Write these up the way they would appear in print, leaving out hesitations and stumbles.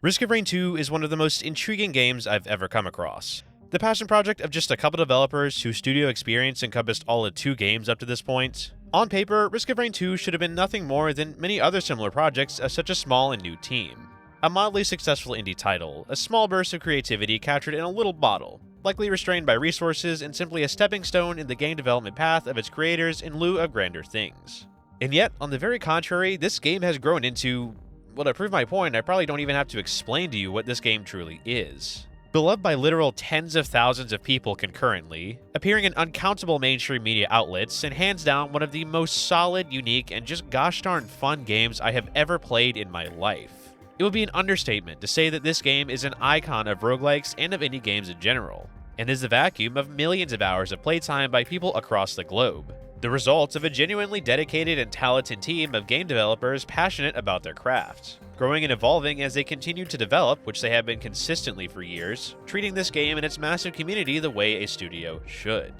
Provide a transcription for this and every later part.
Risk of Rain 2 is one of the most intriguing games I've ever come across. The passion project of just a couple developers whose studio experience encompassed all of 2 games up to this point. On paper, Risk of Rain 2 should have been nothing more than many other similar projects as such a small and new team. A mildly successful indie title, a small burst of creativity captured in a little bottle, likely restrained by resources and simply a stepping stone in the game development path of its creators in lieu of grander things. And yet, on the very contrary, this game has grown into, well, to prove my point, I probably don't even have to explain to you what this game truly is. Beloved by literal tens of thousands of people concurrently, appearing in uncountable mainstream media outlets, and hands down one of the most solid, unique, and just gosh darn fun games I have ever played in my life. It would be an understatement to say that this game is an icon of roguelikes and of indie games in general, and is the vacuum of millions of hours of playtime by people across the globe. The results of a genuinely dedicated and talented team of game developers passionate about their craft, growing and evolving as they continue to develop, which they have been consistently for years, treating this game and its massive community the way a studio should.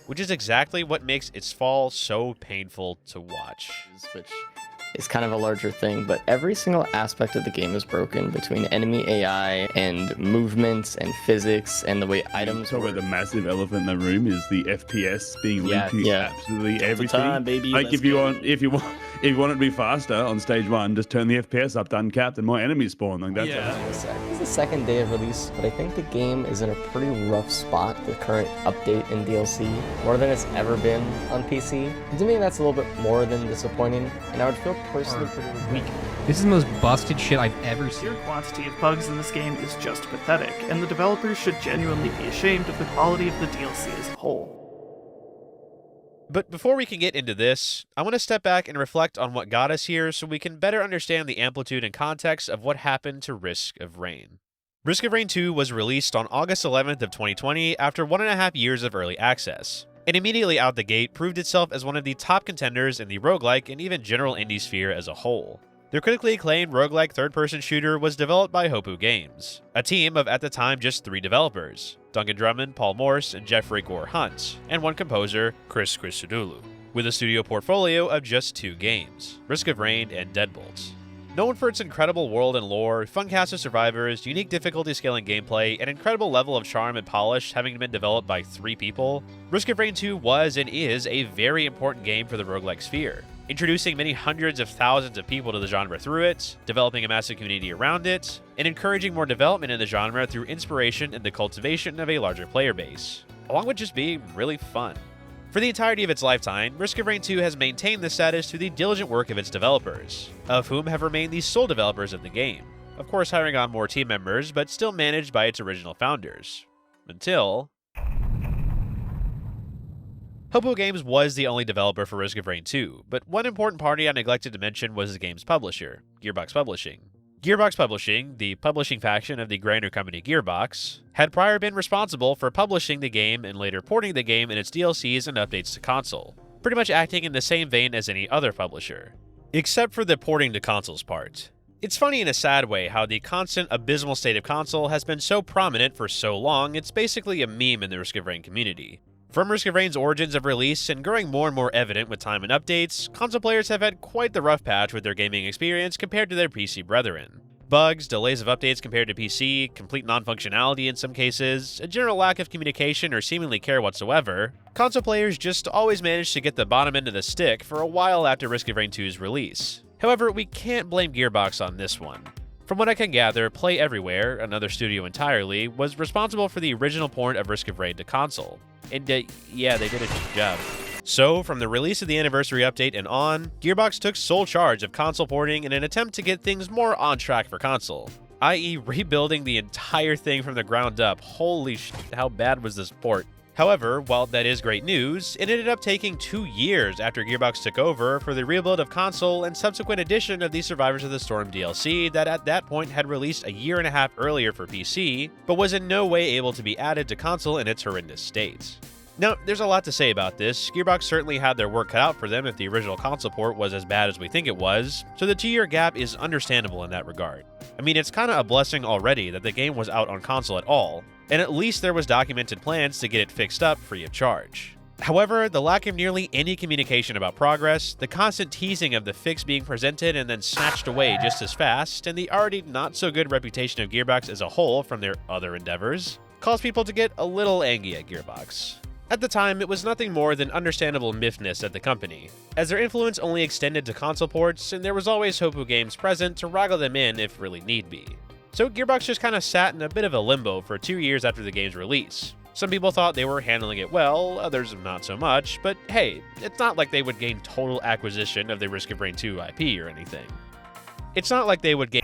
Which is exactly what makes its fall so painful to watch. Which is kind of a larger thing, but every single aspect of the game is broken between enemy AI and movements and physics and the way items talk work. about the massive elephant in the room is the FPS being linked to absolutely everything. Time, baby. Like if you want it to be faster on stage 1, just turn the FPS up, done capped, and more enemies spawn. Like that's It's the second day of release, but I think the game is in a pretty rough spot, the current update and DLC, more than it's ever been on PC. To me, that's a little bit more than disappointing, and I would feel personally pretty weak. This is the most busted shit I've ever seen. The sheer quantity of bugs in this game is just pathetic, and the developers should genuinely be ashamed of the quality of the DLC as a whole. But before we can get into this, I want to step back and reflect on what got us here so we can better understand the amplitude and context of what happened to Risk of Rain. Risk of Rain 2 was released on August 11th of 2020 after 1.5 years of early access, and immediately out the gate proved itself as one of the top contenders in the roguelike and even general indie sphere as a whole. Their critically acclaimed roguelike third-person shooter was developed by Hoppu Games, a team of at the time just 3 developers, Duncan Drummond, Paul Morse, and Jeffrey Gore Hunt, and 1 composer, Christodoulou, with a studio portfolio of just 2 games, Risk of Rain and Deadbolt. Known for its incredible world and lore, fun cast of survivors, unique difficulty scaling gameplay, and incredible level of charm and polish having been developed by 3 people, Risk of Rain 2 was and is a very important game for the roguelike sphere, introducing many hundreds of thousands of people to the genre through it, developing a massive community around it, and encouraging more development in the genre through inspiration and the cultivation of a larger player base, along with just being really fun. For the entirety of its lifetime, Risk of Rain 2 has maintained this status through the diligent work of its developers, of whom have remained the sole developers of the game, of course hiring on more team members, but still managed by its original founders. Until Hoppu Games was the only developer for Risk of Rain 2, but one important party I neglected to mention was the game's publisher, Gearbox Publishing. Gearbox Publishing, the publishing faction of the grander company Gearbox, had prior been responsible for publishing the game and later porting the game and its DLCs and updates to console, pretty much acting in the same vein as any other publisher. Except for the porting to consoles part. It's funny in a sad way how the constant abysmal state of console has been so prominent for so long, it's basically a meme in the Risk of Rain community. From Risk of Rain's origins of release and growing more and more evident with time and updates, console players have had quite the rough patch with their gaming experience compared to their PC brethren. Bugs, delays of updates compared to PC, complete non-functionality in some cases, a general lack of communication or seemingly care whatsoever, console players just always manage to get the bottom end of the stick for a while after Risk of Rain 2's release. However, we can't blame Gearbox on this one. From what I can gather, Play Everywhere, another studio entirely, was responsible for the original port of Risk of Rain to console. And yeah, they did a good job. So, from the release of the anniversary update and on, Gearbox took sole charge of console porting in an attempt to get things more on track for console, i.e. rebuilding the entire thing from the ground up. Holy shit, how bad was this port? However, while that is great news, it ended up taking 2 years after Gearbox took over for the rebuild of console and subsequent addition of the Survivors of the Storm DLC that at that point had released a year and a half earlier for PC, but was in no way able to be added to console in its horrendous state. Now, there's a lot to say about this. Gearbox certainly had their work cut out for them if the original console port was as bad as we think it was, so the 2-year gap is understandable in that regard. I mean, it's kinda a blessing already that the game was out on console at all, and at least there was documented plans to get it fixed up free of charge. However, the lack of nearly any communication about progress, the constant teasing of the fix being presented and then snatched away just as fast, and the already not-so-good reputation of Gearbox as a whole from their other endeavors, caused people to get a little angry at Gearbox. At the time, it was nothing more than understandable miffness at the company, as their influence only extended to console ports, and there was always Hoppu games present to wrangle them in if really need be. So Gearbox just kinda sat in a bit of a limbo for 2 years after the game's release. Some people thought they were handling it well, others not so much, but hey, it's not like they would gain total acquisition of the Risk of Rain 2 IP or anything. It's not like they would gain.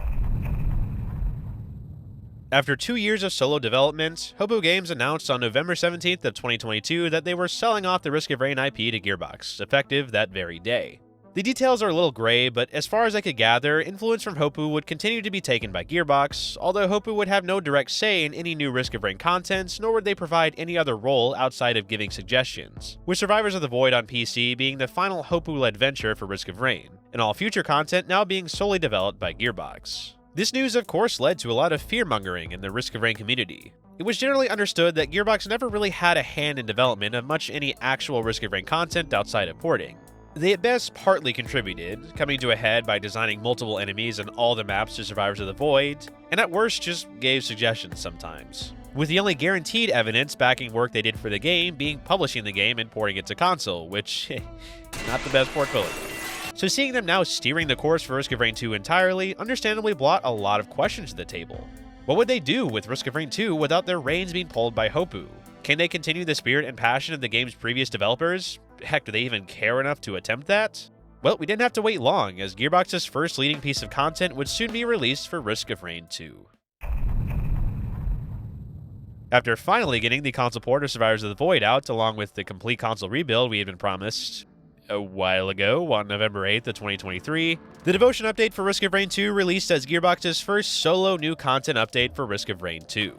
After 2 years of solo development, Hoppu Games announced on November 17th of 2022 that they were selling off the Risk of Rain IP to Gearbox, effective that very day. The details are a little gray, but as far as I could gather, influence from Hoppu would continue to be taken by Gearbox, although Hoppu would have no direct say in any new Risk of Rain content, nor would they provide any other role outside of giving suggestions, with Survivors of the Void on PC being the final Hoppu-led venture for Risk of Rain, and all future content now being solely developed by Gearbox. This news of course led to a lot of fear-mongering in the Risk of Rain community. It was generally understood that Gearbox never really had a hand in development of much any actual Risk of Rain content outside of porting. They at best partly contributed, coming to a head by designing multiple enemies and all the maps to Survivors of the Void, and at worst just gave suggestions sometimes, with the only guaranteed evidence backing work they did for the game being publishing the game and porting it to console, which, not the best portfolio. So seeing them now steering the course for Risk of Rain 2 entirely, understandably brought a lot of questions to the table. What would they do with Risk of Rain 2 without their reins being pulled by Hoppu? Can they continue the spirit and passion of the game's previous developers? Heck, do they even care enough to attempt that? Well, we didn't have to wait long, as Gearbox's first leading piece of content would soon be released for Risk of Rain 2. After finally getting the console port of Survivors of the Void out, along with the complete console rebuild we had been promised a while ago on November 8th of 2023, the Devotion update for Risk of Rain 2 released as Gearbox's first solo new content update for Risk of Rain 2.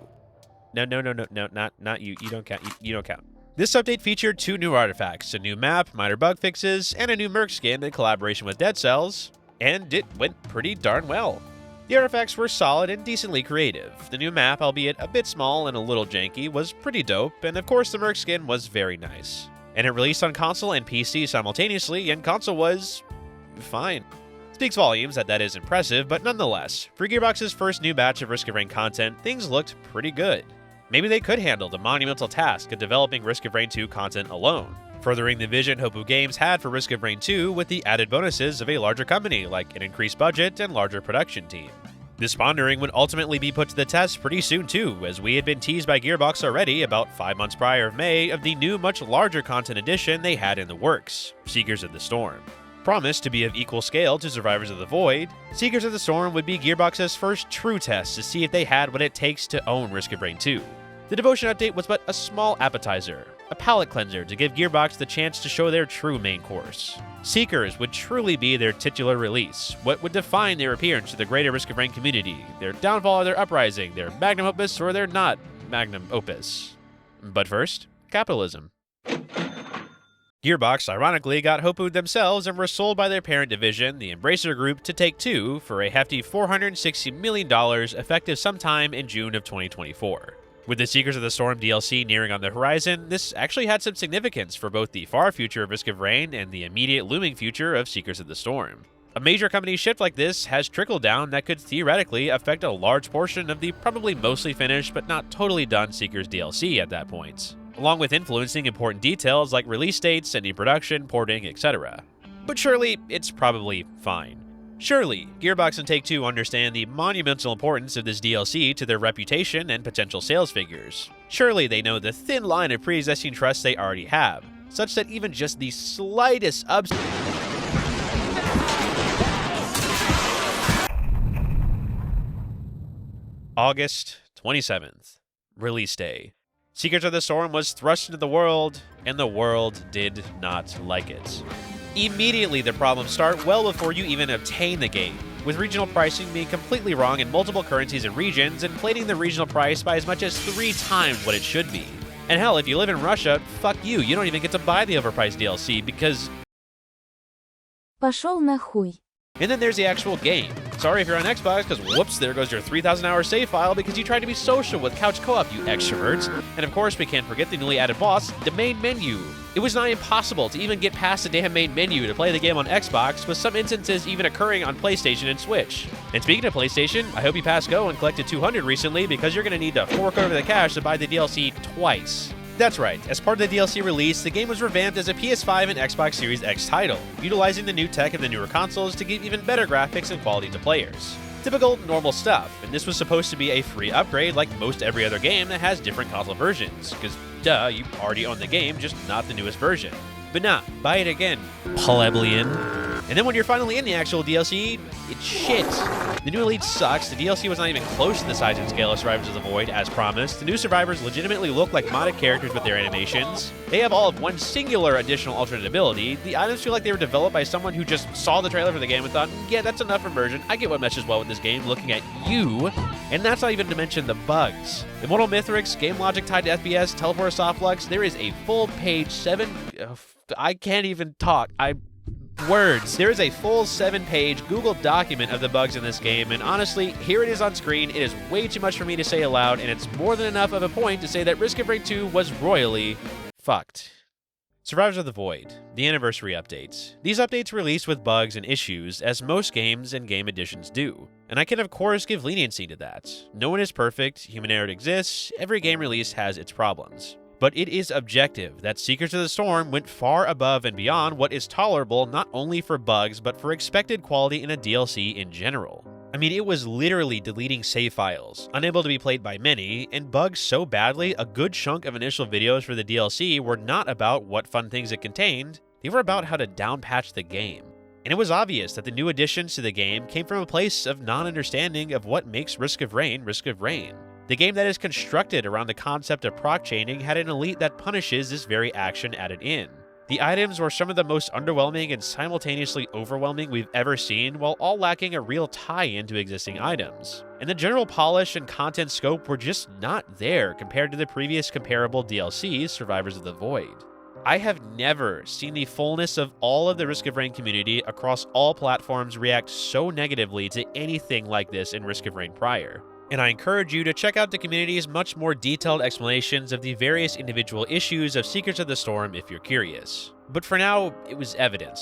No, not you. You don't count. You don't count. This update featured 2 new artifacts, a new map, minor bug fixes, and a new merc skin in collaboration with Dead Cells, and it went pretty darn well. The artifacts were solid and decently creative. The new map, albeit a bit small and a little janky, was pretty dope, and of course the merc skin was very nice. And it released on console and PC simultaneously, and console was fine. Speaks volumes that is impressive, but nonetheless, for Gearbox's first new batch of Risk of Rain content, things looked pretty good. Maybe they could handle the monumental task of developing Risk of Rain 2 content alone, furthering the vision Hoppu Games had for Risk of Rain 2 with the added bonuses of a larger company like an increased budget and larger production team. This pondering would ultimately be put to the test pretty soon too, as we had been teased by Gearbox already about 5 months prior of May of the new much larger content edition they had in the works, Seekers of the Storm. Promised to be of equal scale to Survivors of the Void, Seekers of the Storm would be Gearbox's first true test to see if they had what it takes to own Risk of Rain 2. The Devotion update was but a small appetizer, a palate cleanser to give Gearbox the chance to show their true main course. Seekers would truly be their titular release, what would define their appearance to the greater Risk of Rain community, their downfall or their uprising, their magnum opus or their not magnum opus. But first, capitalism. Gearbox ironically got Hoppu themselves and were sold by their parent division, the Embracer Group, to Take-Two for a hefty $460 million effective sometime in June of 2024. With the Seekers of the Storm DLC nearing on the horizon, this actually had some significance for both the far future of Risk of Rain and the immediate looming future of Seekers of the Storm. A major company shift like this has trickled down that could theoretically affect a large portion of the probably mostly finished but not totally done Seekers DLC at that point, along with influencing important details like release dates, any production, porting, etc. But surely, it's probably fine. Surely, Gearbox and Take-Two understand the monumental importance of this DLC to their reputation and potential sales figures. Surely they know the thin line of pre-existing trust they already have, such that even just the slightest August 27th, release day. Seekers of the Storm was thrust into the world, and the world did not like it. Immediately, the problems start well before you even obtain the game, with regional pricing being completely wrong in multiple currencies and regions, inflating the regional price by as much as 3 times what it should be. And hell, if you live in Russia, fuck you, you don't even get to buy the overpriced DLC because... Пошел нахуй. And then there's the actual game. Sorry if you're on Xbox, because whoops, there goes your 3,000 hour save file because you tried to be social with couch co-op, you extroverts. And of course, we can't forget the newly added boss, the main menu. It was nigh impossible to even get past the damn main menu to play the game on Xbox, with some instances even occurring on PlayStation and Switch. And speaking of PlayStation, I hope you passed Go and collected 200 recently, because you're going to need to fork over the cash to buy the DLC twice. That's right, as part of the DLC release, the game was revamped as a PS5 and Xbox Series X title, utilizing the new tech of the newer consoles to give even better graphics and quality to players. Typical, normal stuff, and this was supposed to be a free upgrade like most every other game that has different console versions, because duh, you already own the game, just not the newest version. But nah, buy it again, plebeian. And then when you're finally in the actual DLC, it's shit. The new Elite sucks, the DLC was not even close to the size and scale of Survivors of the Void, as promised. The new survivors legitimately look like modded characters with their animations. They have all of one singular additional alternate ability. The items feel like they were developed by someone who just saw the trailer for the game and thought, yeah, that's enough immersion. I get what meshes well with this game, looking at you. And that's not even to mention the bugs. Immortal Mithrix, game logic tied to FPS, teleport softlux, there is a full page I can't even talk. Words. There is a full 7-page Google document of the bugs in this game, and honestly, here it is on screen. It is way too much for me to say aloud, and it's more than enough of a point to say that Risk of Rain 2 was royally fucked. Survivors of the Void, the anniversary updates. These updates release with bugs and issues, as most games and game editions do. And I can of course give leniency to that. No one is perfect, human error exists, every game release has its problems. But it is objective that Seekers of the Storm went far above and beyond what is tolerable not only for bugs, but for expected quality in a DLC in general. I mean, it was literally deleting save files, unable to be played by many, and bugged so badly a good chunk of initial videos for the DLC were not about what fun things it contained, they were about how to downpatch the game. And it was obvious that the new additions to the game came from a place of non-understanding of what makes Risk of Rain Risk of Rain. The game that is constructed around the concept of proc chaining had an elite that punishes this very action added in. The items were some of the most underwhelming and simultaneously overwhelming we've ever seen, while all lacking a real tie-in to existing items. And the general polish and content scope were just not there compared to the previous comparable DLCs, Survivors of the Void. I have never seen the fullness of all of the Risk of Rain community across all platforms react so negatively to anything like this in Risk of Rain prior. And I encourage you to check out the community's much more detailed explanations of the various individual issues of Seekers of the Storm if you're curious. But for now, it was evident,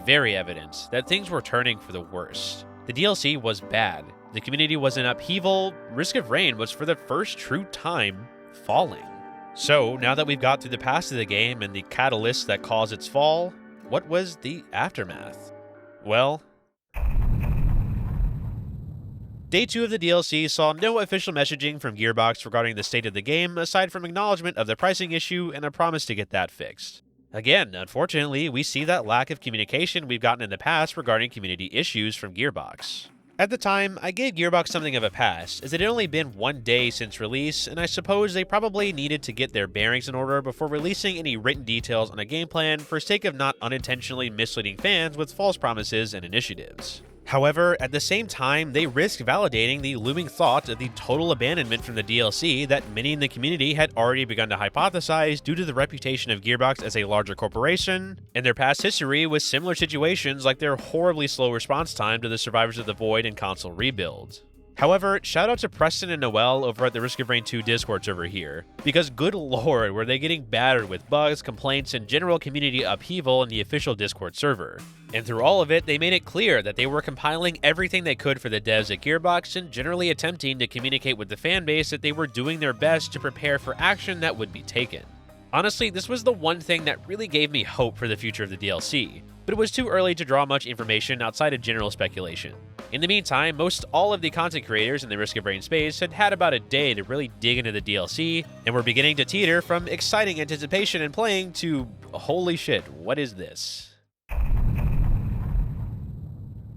very evident, that things were turning for the worst. The DLC was bad, the community was in upheaval, Risk of Rain was for the first true time falling. So, now that we've got through the past of the game and the catalysts that caused its fall, what was the aftermath? Well, Day 2 of the DLC saw no official messaging from Gearbox regarding the state of the game, aside from acknowledgement of the pricing issue and a promise to get that fixed. Again, unfortunately, we see that lack of communication we've gotten in the past regarding community issues from Gearbox. At the time, I gave Gearbox something of a pass, as it had only been 1 day since release, and I suppose they probably needed to get their bearings in order before releasing any written details on a game plan for sake of not unintentionally misleading fans with false promises and initiatives. However, at the same time, they risked validating the looming thought of the total abandonment from the DLC that many in the community had already begun to hypothesize due to the reputation of Gearbox as a larger corporation, and their past history with similar situations like their horribly slow response time to the Survivors of the Void and console rebuild. However, shout out to Preston and Noel over at the Risk of Rain 2 Discord server here, because good lord were they getting battered with bugs, complaints, and general community upheaval in the official Discord server. And through all of it, they made it clear that they were compiling everything they could for the devs at Gearbox and generally attempting to communicate with the fanbase that they were doing their best to prepare for action that would be taken. Honestly, this was the one thing that really gave me hope for the future of the DLC, but it was too early to draw much information outside of general speculation. In the meantime, most all of the content creators in the Risk of Rain space had had about a day to really dig into the DLC, and were beginning to teeter from exciting anticipation and playing to, holy shit, what is this?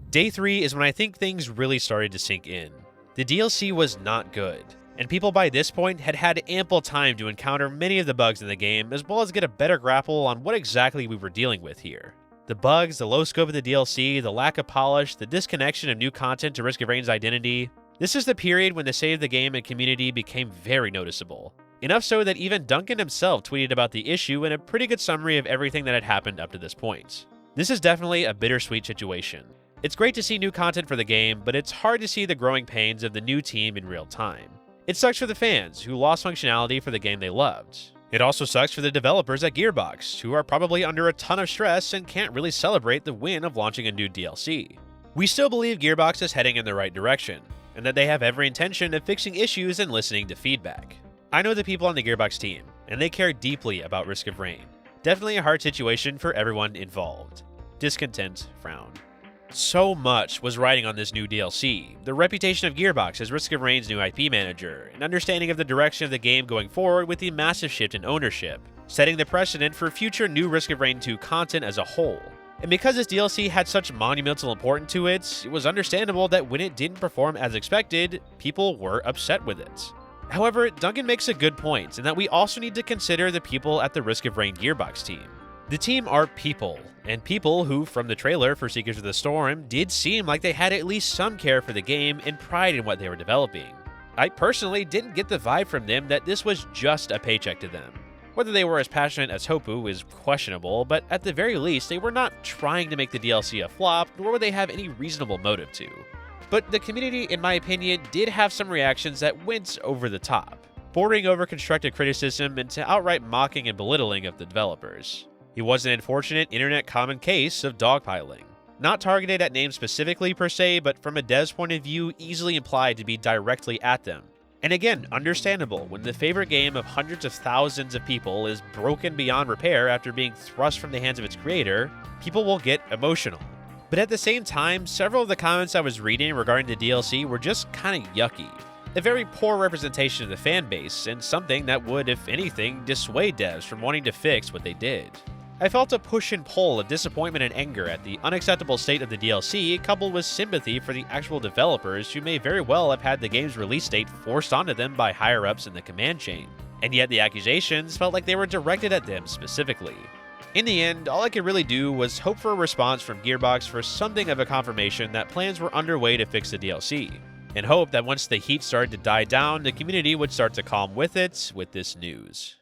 Day 3 is when I think things really started to sink in. The DLC was not good, and people by this point had had ample time to encounter many of the bugs in the game, as well as get a better grapple on what exactly we were dealing with here. The bugs, the low scope of the DLC, the lack of polish, the disconnection of new content to Risk of Rain's identity. This is the period when the state of the game and community became very noticeable. Enough so that even Duncan himself tweeted about the issue and a pretty good summary of everything that had happened up to this point. This is definitely a bittersweet situation. It's great to see new content for the game, but it's hard to see the growing pains of the new team in real time. It sucks for the fans, who lost functionality for the game they loved. It also sucks for the developers at Gearbox, who are probably under a ton of stress and can't really celebrate the win of launching a new DLC. We still believe Gearbox is heading in the right direction, and that they have every intention of fixing issues and listening to feedback. I know the people on the Gearbox team, and they care deeply about Risk of Rain. Definitely a hard situation for everyone involved. Discontent frown. So much was riding on this new DLC, the reputation of Gearbox as Risk of Rain's new IP manager, an understanding of the direction of the game going forward with the massive shift in ownership, setting the precedent for future new Risk of Rain 2 content as a whole. And because this DLC had such monumental importance to it, it was understandable that when it didn't perform as expected, people were upset with it. However, Duncan makes a good point in that we also need to consider the people at the Risk of Rain Gearbox team. The team are people, and people who, from the trailer for Seekers of the Storm, did seem like they had at least some care for the game and pride in what they were developing. I personally didn't get the vibe from them that this was just a paycheck to them. Whether they were as passionate as Hopu is questionable, but at the very least, they were not trying to make the DLC a flop, nor would they have any reasonable motive to. But the community, in my opinion, did have some reactions that went over the top, bordering over constructive criticism into outright mocking and belittling of the developers. It was an unfortunate internet common case of dogpiling. Not targeted at names specifically per se, but from a dev's point of view, easily implied to be directly at them. And again, understandable when the favorite game of hundreds of thousands of people is broken beyond repair after being thrust from the hands of its creator, people will get emotional. But at the same time, several of the comments I was reading regarding the DLC were just kinda yucky. A very poor representation of the fan base, and something that would, if anything, dissuade devs from wanting to fix what they did. I felt a push and pull of disappointment and anger at the unacceptable state of the DLC, coupled with sympathy for the actual developers who may very well have had the game's release date forced onto them by higher-ups in the command chain. And yet the accusations felt like they were directed at them specifically. In the end, all I could really do was hope for a response from Gearbox for something of a confirmation that plans were underway to fix the DLC, and hope that once the heat started to die down, the community would start to calm with it with this news.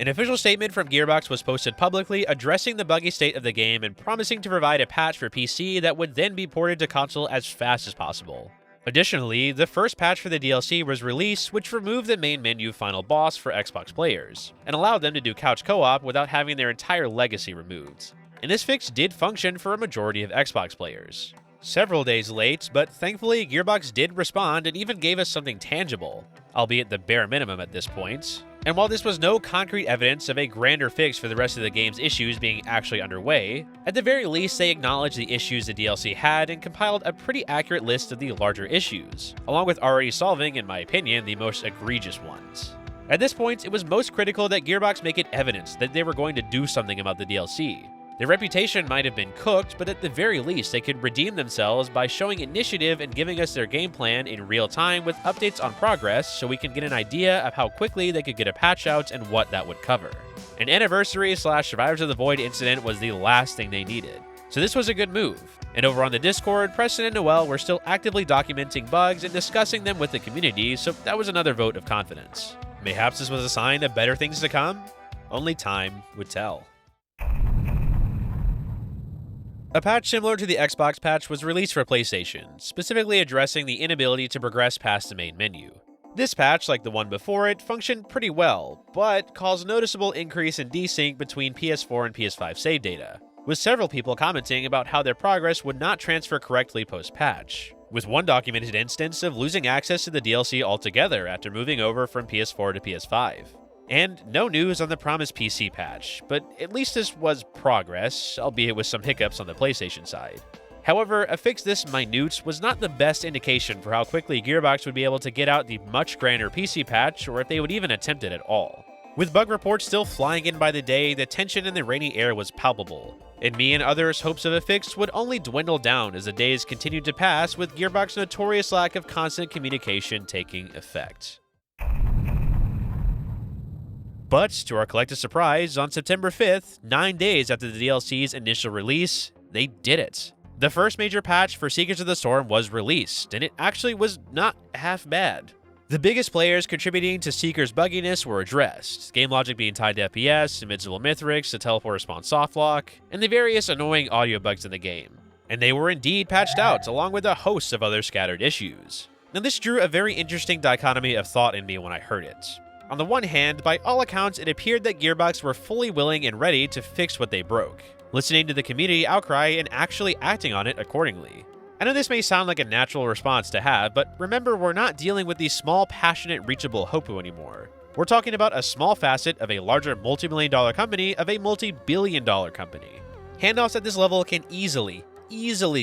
An official statement from Gearbox was posted publicly addressing the buggy state of the game and promising to provide a patch for PC that would then be ported to console as fast as possible. Additionally, the first patch for the DLC was released, which removed the main menu final boss for Xbox players, and allowed them to do couch co-op without having their entire legacy removed. And this fix did function for a majority of Xbox players. Several days late, but thankfully Gearbox did respond and even gave us something tangible, albeit the bare minimum at this point. And while this was no concrete evidence of a grander fix for the rest of the game's issues being actually underway, at the very least they acknowledged the issues the DLC had and compiled a pretty accurate list of the larger issues, along with already solving, in my opinion, the most egregious ones. At this point, it was most critical that Gearbox make it evidence that they were going to do something about the DLC. Their reputation might have been cooked, but at the very least they could redeem themselves by showing initiative and giving us their game plan in real time with updates on progress so we can get an idea of how quickly they could get a patch out and what that would cover. An anniversary/Survivors of the Void incident was the last thing they needed. So this was a good move. And over on the Discord, Preston and Noel were still actively documenting bugs and discussing them with the community, so that was another vote of confidence. Mayhaps this was a sign of better things to come? Only time would tell. A patch similar to the Xbox patch was released for PlayStation, specifically addressing the inability to progress past the main menu. This patch, like the one before it, functioned pretty well, but caused a noticeable increase in desync between PS4 and PS5 save data, with several people commenting about how their progress would not transfer correctly post-patch, with one documented instance of losing access to the DLC altogether after moving over from PS4 to PS5. And no news on the promised PC patch, but at least this was progress, albeit with some hiccups on the PlayStation side. However, a fix this minute was not the best indication for how quickly Gearbox would be able to get out the much grander PC patch, or if they would even attempt it at all. With bug reports still flying in by the day, the tension in the rainy air was palpable, and me and others' hopes of a fix would only dwindle down as the days continued to pass, with Gearbox's notorious lack of constant communication taking effect. But, to our collective surprise, on September 5th, 9 days after the DLC's initial release, they did it. The first major patch for Seekers of the Storm was released, and it actually was not half bad. The biggest players contributing to Seeker's bugginess were addressed, game logic being tied to FPS, invincible mythics, the teleport response softlock, and the various annoying audio bugs in the game. And they were indeed patched out, along with a host of other scattered issues. Now this drew a very interesting dichotomy of thought in me when I heard it. On the one hand, by all accounts, it appeared that Gearbox were fully willing and ready to fix what they broke, listening to the community outcry and actually acting on it accordingly. I know this may sound like a natural response to have, but remember, we're not dealing with the small, passionate, reachable hoppu anymore. We're talking about a small facet of a larger multi-million-dollar company of a multi-billion-dollar company. Handoffs at this level can easily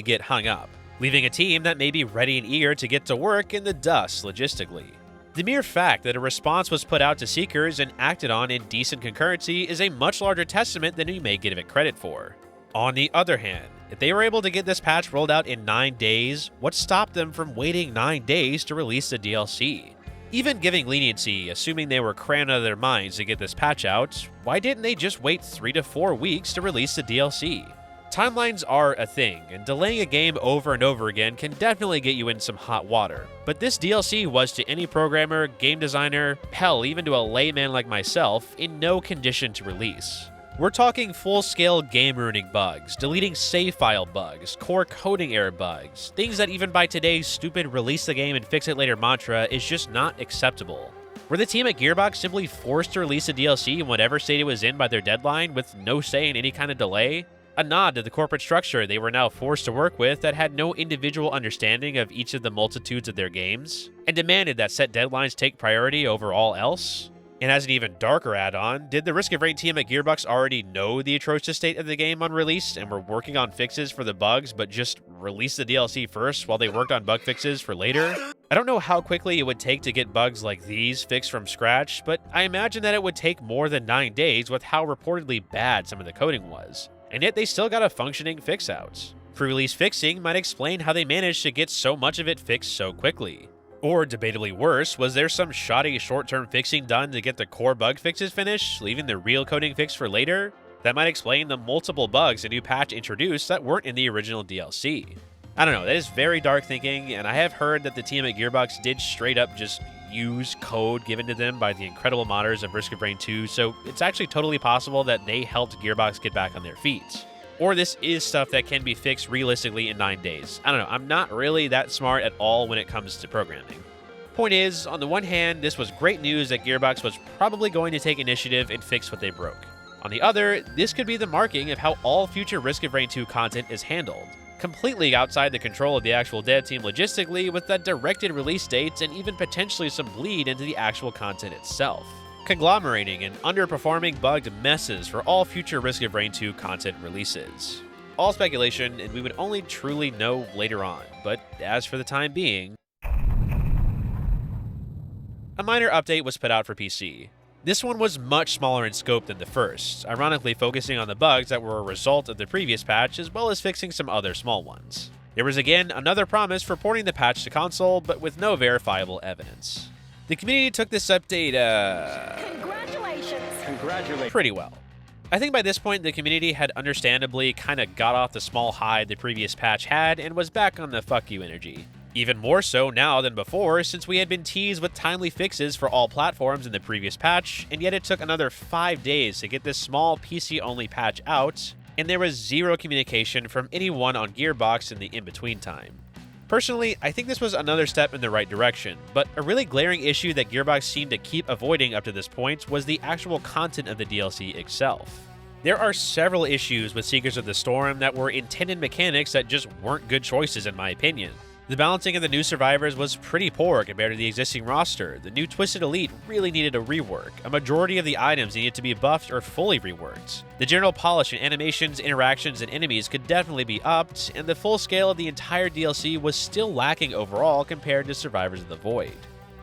get hung up, leaving a team that may be ready and eager to get to work in the dust logistically. The mere fact that a response was put out to Seekers and acted on in decent concurrency is a much larger testament than we may give it credit for. On the other hand, if they were able to get this patch rolled out in 9 days, what stopped them from waiting 9 days to release the DLC? Even giving leniency, assuming they were crammed out of their minds to get this patch out, why didn't they just wait 3 to 4 weeks to release the DLC? Timelines are a thing, and delaying a game over and over again can definitely get you in some hot water. But this DLC was to any programmer, game designer, hell, even to a layman like myself, in no condition to release. We're talking full-scale game-ruining bugs, deleting save file bugs, core coding error bugs, things that even by today's stupid release the game and fix it later mantra is just not acceptable. Were the team at Gearbox simply forced to release the DLC in whatever state it was in by their deadline with no say in any kind of delay? A nod to the corporate structure they were now forced to work with that had no individual understanding of each of the multitudes of their games, and demanded that set deadlines take priority over all else? And as an even darker add-on, did the Risk of Rain team at Gearbox already know the atrocious state of the game on release and were working on fixes for the bugs but just released the DLC first while they worked on bug fixes for later? I don't know how quickly it would take to get bugs like these fixed from scratch, but I imagine that it would take more than 9 days with how reportedly bad some of the coding was. And yet they still got a functioning fix out. Pre-release fixing might explain how they managed to get so much of it fixed so quickly. Or, debatably worse, was there some shoddy short-term fixing done to get the core bug fixes finished, leaving the real coding fix for later? That might explain the multiple bugs a new patch introduced that weren't in the original DLC. I don't know, that is very dark thinking, and I have heard that the team at Gearbox did straight up just use code given to them by the incredible modders of Risk of Rain 2, so it's actually totally possible that they helped Gearbox get back on their feet. Or this is stuff that can be fixed realistically in 9 days. I don't know, I'm not really that smart at all when it comes to programming. Point is, on the one hand, this was great news that Gearbox was probably going to take initiative and fix what they broke. On the other, this could be the marking of how all future Risk of Rain 2 content is handled. Completely outside the control of the actual dev team logistically, with that directed release dates and even potentially some bleed into the actual content itself. Conglomerating and underperforming bugged messes for all future Risk of Rain 2 content releases. All speculation, and we would only truly know later on, but as for the time being, a minor update was put out for PC. This one was much smaller in scope than the first, ironically focusing on the bugs that were a result of the previous patch as well as fixing some other small ones. There was again another promise for porting the patch to console, but with no verifiable evidence. The community took this update, Congratulations! Pretty well. I think by this point the community had understandably kinda got off the small high the previous patch had and was back on the fuck you energy. Even more so now than before, since we had been teased with timely fixes for all platforms in the previous patch, and yet it took another 5 days to get this small PC-only patch out, and there was zero communication from anyone on Gearbox in the in-between time. Personally, I think this was another step in the right direction, but a really glaring issue that Gearbox seemed to keep avoiding up to this point was the actual content of the DLC itself. There are several issues with Seekers of the Storm that were intended mechanics that just weren't good choices in my opinion. The balancing of the new survivors was pretty poor compared to the existing roster. The new Twisted Elite really needed a rework. A majority of the items needed to be buffed or fully reworked. The general polish in animations, interactions, and enemies could definitely be upped, and the full scale of the entire DLC was still lacking overall compared to Survivors of the Void.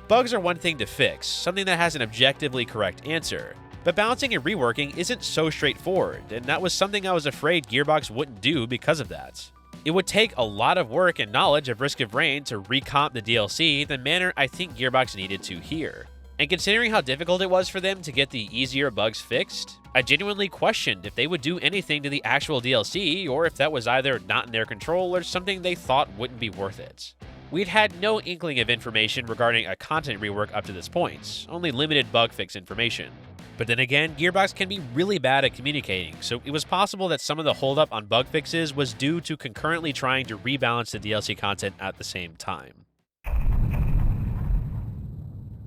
Bugs are one thing to fix, something that has an objectively correct answer. But balancing and reworking isn't so straightforward, and that was something I was afraid Gearbox wouldn't do because of that. It would take a lot of work and knowledge of Risk of Rain to recomp the DLC the manner I think Gearbox needed to here. And considering how difficult it was for them to get the easier bugs fixed, I genuinely questioned if they would do anything to the actual DLC or if that was either not in their control or something they thought wouldn't be worth it. We'd had no inkling of information regarding a content rework up to this point, only limited bug fix information. But then again, Gearbox can be really bad at communicating, so it was possible that some of the holdup on bug fixes was due to concurrently trying to rebalance the DLC content at the same time.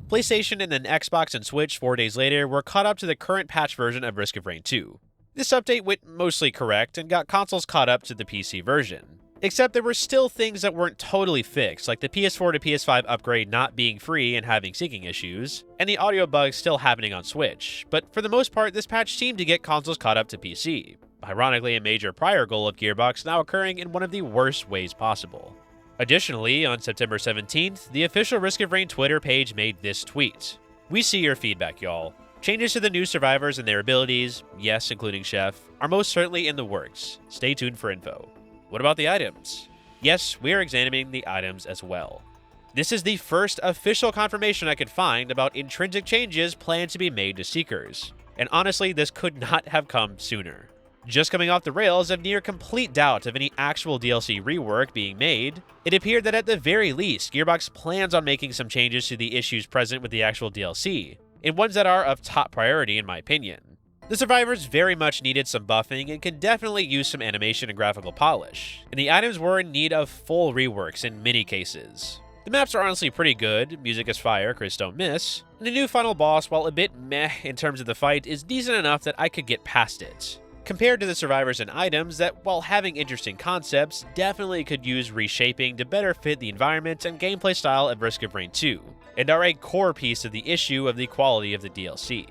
PlayStation and then Xbox and Switch 4 days later were caught up to the current patch version of Risk of Rain 2. This update went mostly correct and got consoles caught up to the PC version. Except there were still things that weren't totally fixed, like the PS4 to PS5 upgrade not being free and having syncing issues, and the audio bugs still happening on Switch, but for the most part this patch seemed to get consoles caught up to PC. Ironically, a major prior goal of Gearbox now occurring in one of the worst ways possible. Additionally, on September 17th, the official Risk of Rain Twitter page made this tweet. "We see your feedback, y'all. Changes to the new survivors and their abilities, yes, including Chef, are most certainly in the works. Stay tuned for info. What about the items? Yes, we are examining the items as well." This is the first official confirmation I could find about intrinsic changes planned to be made to Seekers. And honestly, this could not have come sooner. Just coming off the rails of near complete doubt of any actual DLC rework being made, it appeared that at the very least, Gearbox plans on making some changes to the issues present with the actual DLC, and ones that are of top priority in my opinion. The survivors very much needed some buffing and can definitely use some animation and graphical polish, and the items were in need of full reworks in many cases. The maps are honestly pretty good, music is fire, Chris don't miss, and the new final boss, while a bit meh in terms of the fight, is decent enough that I could get past it. Compared to the survivors and items that, while having interesting concepts, definitely could use reshaping to better fit the environment and gameplay style of Risk of Rain 2, and are a core piece of the issue of the quality of the DLC.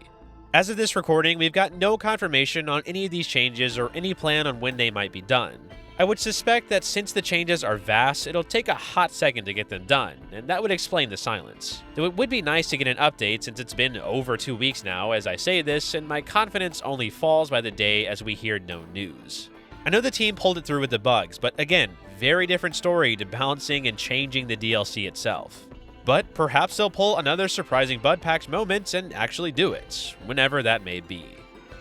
As of this recording, we've got no confirmation on any of these changes or any plan on when they might be done. I would suspect that since the changes are vast, it'll take a hot second to get them done, and that would explain the silence. Though it would be nice to get an update since it's been over 2 weeks now as I say this, and my confidence only falls by the day as we hear no news. I know the team pulled it through with the bugs, but again, very different story to balancing and changing the DLC itself. But perhaps they'll pull another surprising bug-packed moment and actually do it, whenever that may be.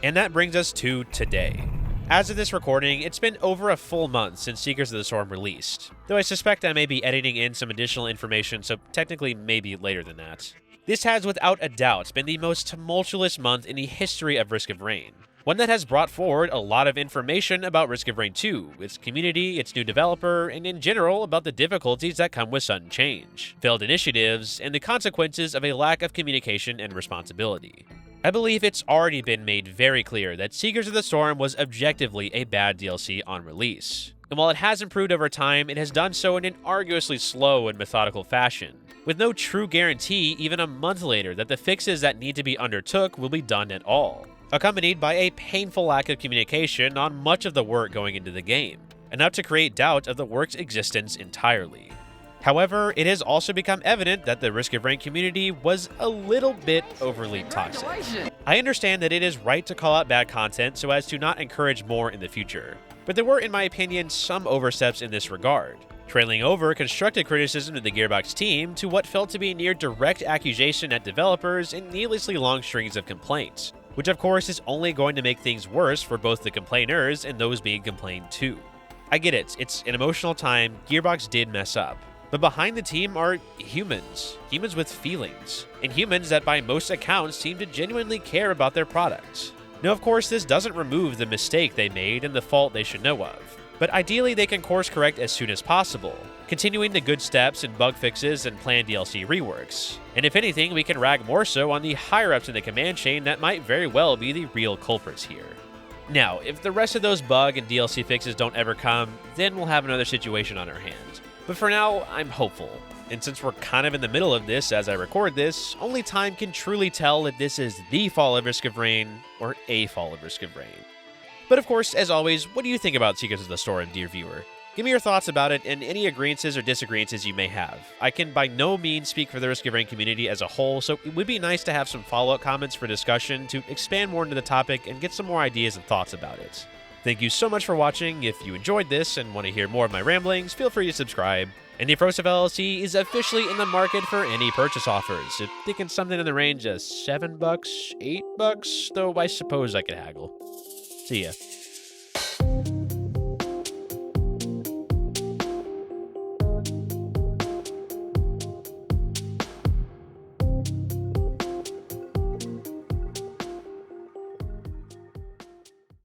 And that brings us to today. As of this recording, it's been over a full month since Seekers of the Storm released, though I suspect I may be editing in some additional information, so technically maybe later than that. This has without a doubt been the most tumultuous month in the history of Risk of Rain, one that has brought forward a lot of information about Risk of Rain 2, its community, its new developer, and in general about the difficulties that come with sudden change, failed initiatives, and the consequences of a lack of communication and responsibility. I believe it's already been made very clear that Seekers of the Storm was objectively a bad DLC on release. And while it has improved over time, it has done so in an arduously slow and methodical fashion, with no true guarantee even a month later that the fixes that need to be undertook will be done at all, accompanied by a painful lack of communication on much of the work going into the game, enough to create doubt of the work's existence entirely. However, it has also become evident that the Risk of Rain community was a little bit overly toxic. I understand that it is right to call out bad content so as to not encourage more in the future, but there were, in my opinion, some oversteps in this regard, trailing over constructive criticism to the Gearbox team to what felt to be near direct accusation at developers and needlessly long strings of complaints, which of course is only going to make things worse for both the complainers and those being complained to. I get it, it's an emotional time, Gearbox did mess up. But behind the team are humans with feelings, and humans that by most accounts seem to genuinely care about their products. Now, of course, this doesn't remove the mistake they made and the fault they should know of, but ideally they can course correct as soon as possible, continuing the good steps and bug fixes and planned DLC reworks. And if anything, we can rag more so on the higher-ups in the command chain that might very well be the real culprits here. Now, if the rest of those bug and DLC fixes don't ever come, then we'll have another situation on our hands. But for now, I'm hopeful, and since we're kind of in the middle of this as I record this, only time can truly tell if this is the fall of Risk of Rain or a fall of Risk of Rain. But of course, as always, what do you think about Seekers of the Storm, dear viewer? Give me your thoughts about it and any agreeances or disagreeances you may have. I can by no means speak for the Risk of Rain community as a whole, so it would be nice to have some follow-up comments for discussion to expand more into the topic and get some more ideas and thoughts about it. Thank you so much for watching. If you enjoyed this and want to hear more of my ramblings, feel free to subscribe. And the Afrosive LLC is officially in the market for any purchase offers. I'm thinking something in the range of $7, $8, though I suppose I could haggle. See ya.